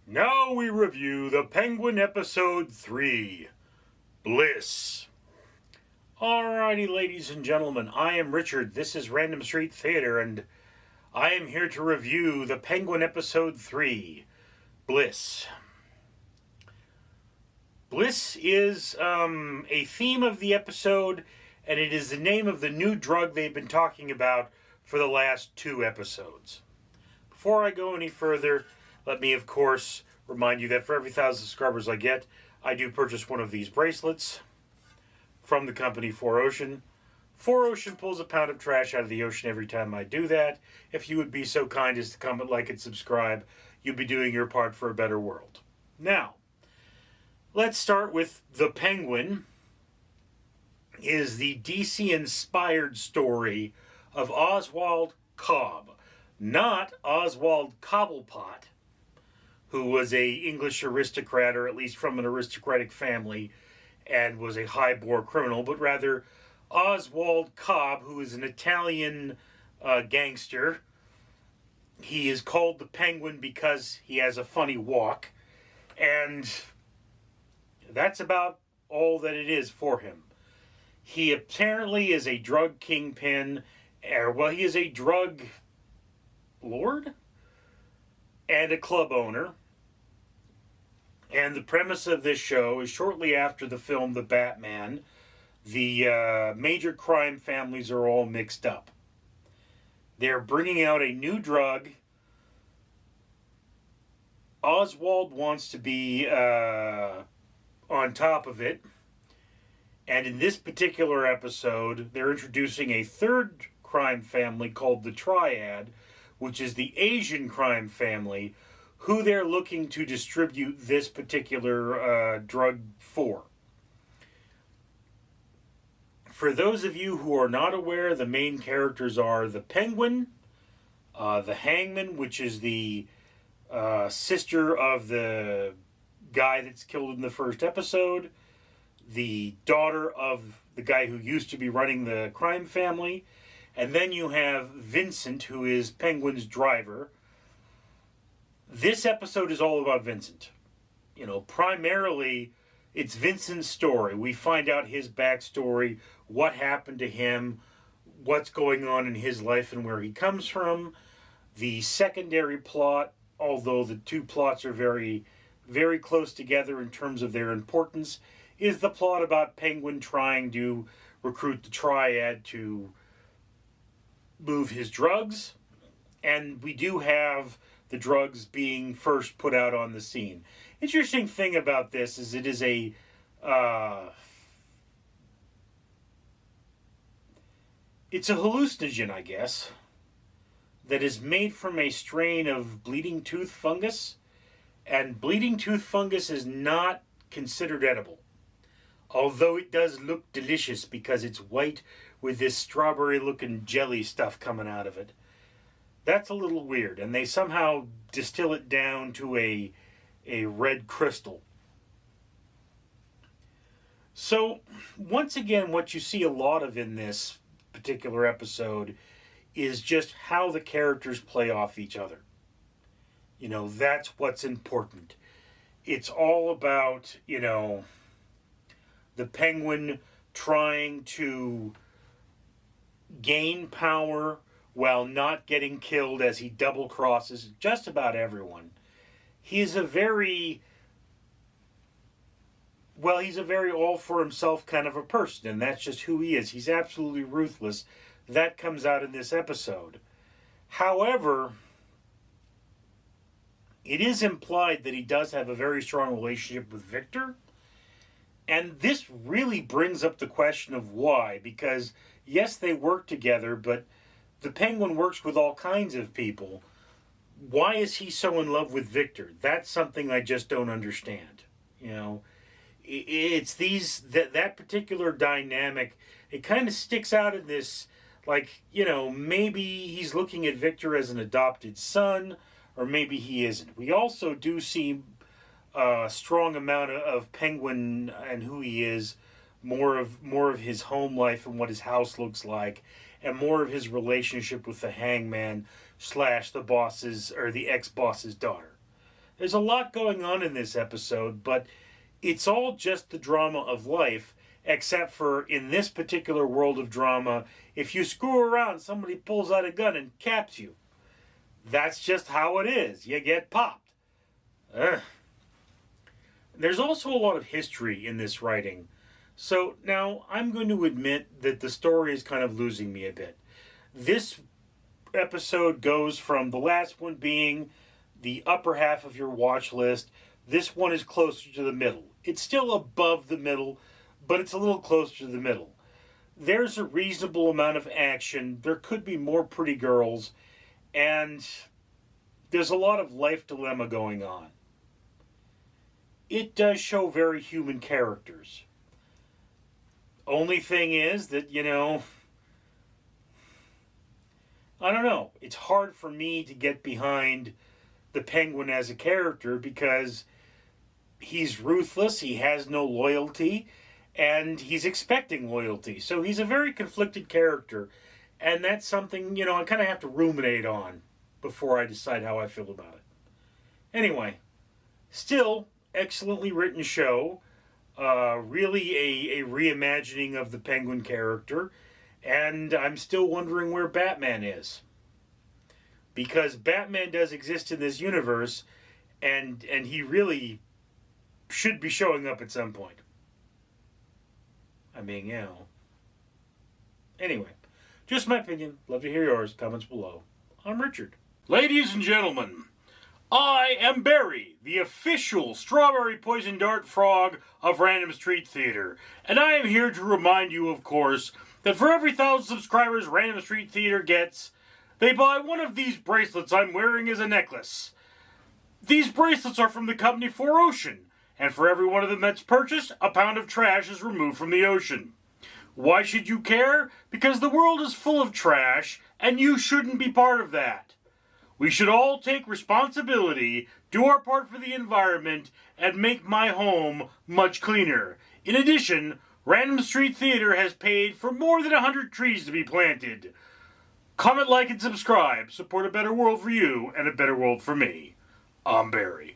Now we review The Penguin Episode 3, Bliss. Alrighty, ladies and gentlemen, I am Richard. This is Random Street Theater, and I am here to review The Penguin Episode 3, Bliss. Bliss is a theme of the episode, and it is the name of the new drug they've been talking about for the last 2 episodes. Before I go any further, let me, of course, remind you that for every 1,000 subscribers I get, I do purchase one of these bracelets from the company 4Ocean. 4Ocean pulls a pound of trash out of the ocean every time I do that. If you would be so kind as to comment, like, and subscribe, you'll be doing your part for a better world. Now, let's start with The Penguin is the DC-inspired story of Oswald Cobb, not Oswald Cobblepot, who was a English aristocrat, or at least from an aristocratic family, and was a high-bore criminal, but rather Oswald Cobb, who is an Italian gangster. He is called the Penguin because he has a funny walk, and that's about all that it is for him. He apparently is a drug kingpin, he is a drug lord and a club owner. And the premise of this show is shortly after the film The Batman, the major crime families are all mixed up. They're bringing out a new drug. Oswald wants to be on top of it. And in this particular episode, they're introducing a third crime family called the Triad, which is the Asian crime family, who they're looking to distribute this particular drug for. For those of you who are not aware, the main characters are the Penguin, the Hangman, which is the sister of the guy that's killed in the first episode, the daughter of the guy who used to be running the crime family, and then you have Vincent, who is Penguin's driver. This episode is all about Vincent. Primarily, it's Vincent's story. We find out his backstory, what happened to him, what's going on in his life and where he comes from. The secondary plot, although the two plots are very, very close together in terms of their importance, is the plot about Penguin trying to recruit the Triad to move his drugs. And we do have the drugs being first put out on the scene. Interesting thing about this is it is a it's a hallucinogen, I guess, that is made from a strain of bleeding tooth fungus, and bleeding tooth fungus is not considered edible, although it does look delicious because it's white with this strawberry looking jelly stuff coming out of it. That's a little weird, and they somehow distill it down to a red crystal. So, once again, what you see a lot of in this particular episode is just how the characters play off each other. That's what's important. It's all about, the Penguin trying to gain power while not getting killed as he double crosses just about everyone. He's a very all for himself kind of a person, and that's just who he is. He's absolutely ruthless. That comes out in this episode. However, it is implied that he does have a very strong relationship with Victor, and this really brings up the question of why, because yes, they work together, but the Penguin works with all kinds of people. Why is he so in love with Victor? That's something I just don't understand. It's that particular dynamic. It kind of sticks out in this, maybe he's looking at Victor as an adopted son, or maybe he isn't. We also do see a strong amount of Penguin and who he is, more of his home life and what his house looks like, and more of his relationship with the Hangman / the boss's or the ex-boss's daughter. There's a lot going on in this episode, but it's all just the drama of life, except for in this particular world of drama, if you screw around, somebody pulls out a gun and caps you. That's just how it is. You get popped. Ugh. There's also a lot of history in this writing. So now I'm going to admit that the story is kind of losing me a bit. This episode goes from the last one being the upper half of your watch list. This one is closer to the middle. It's still above the middle, but it's a little closer to the middle. There's a reasonable amount of action. There could be more pretty girls. And there's a lot of life dilemma going on. It does show very human characters. Only thing is that, I don't know. It's hard for me to get behind the Penguin as a character because he's ruthless, he has no loyalty, and he's expecting loyalty. So he's a very conflicted character, and that's something, I kind of have to ruminate on before I decide how I feel about it. Anyway, still, excellently written show. Really a reimagining of the Penguin character. And I'm still wondering where Batman is. Because Batman does exist in this universe, and he really should be showing up at some point. I mean, Anyway, just my opinion. Love to hear yours. Comments below. I'm Richard. Ladies and gentlemen, I am Barry, the official strawberry poison dart frog of Random Street Theater. And I am here to remind you, of course, that for every 1,000 subscribers Random Street Theater gets, they buy one of these bracelets I'm wearing as a necklace. These bracelets are from the company 4Ocean, and for every one of them that's purchased, a pound of trash is removed from the ocean. Why should you care? Because the world is full of trash, and you shouldn't be part of that. We should all take responsibility, do our part for the environment, and make my home much cleaner. In addition, Random Street Theater has paid for more than 100 trees to be planted. Comment, like, and subscribe. Support a better world for you and a better world for me. I'm Barry.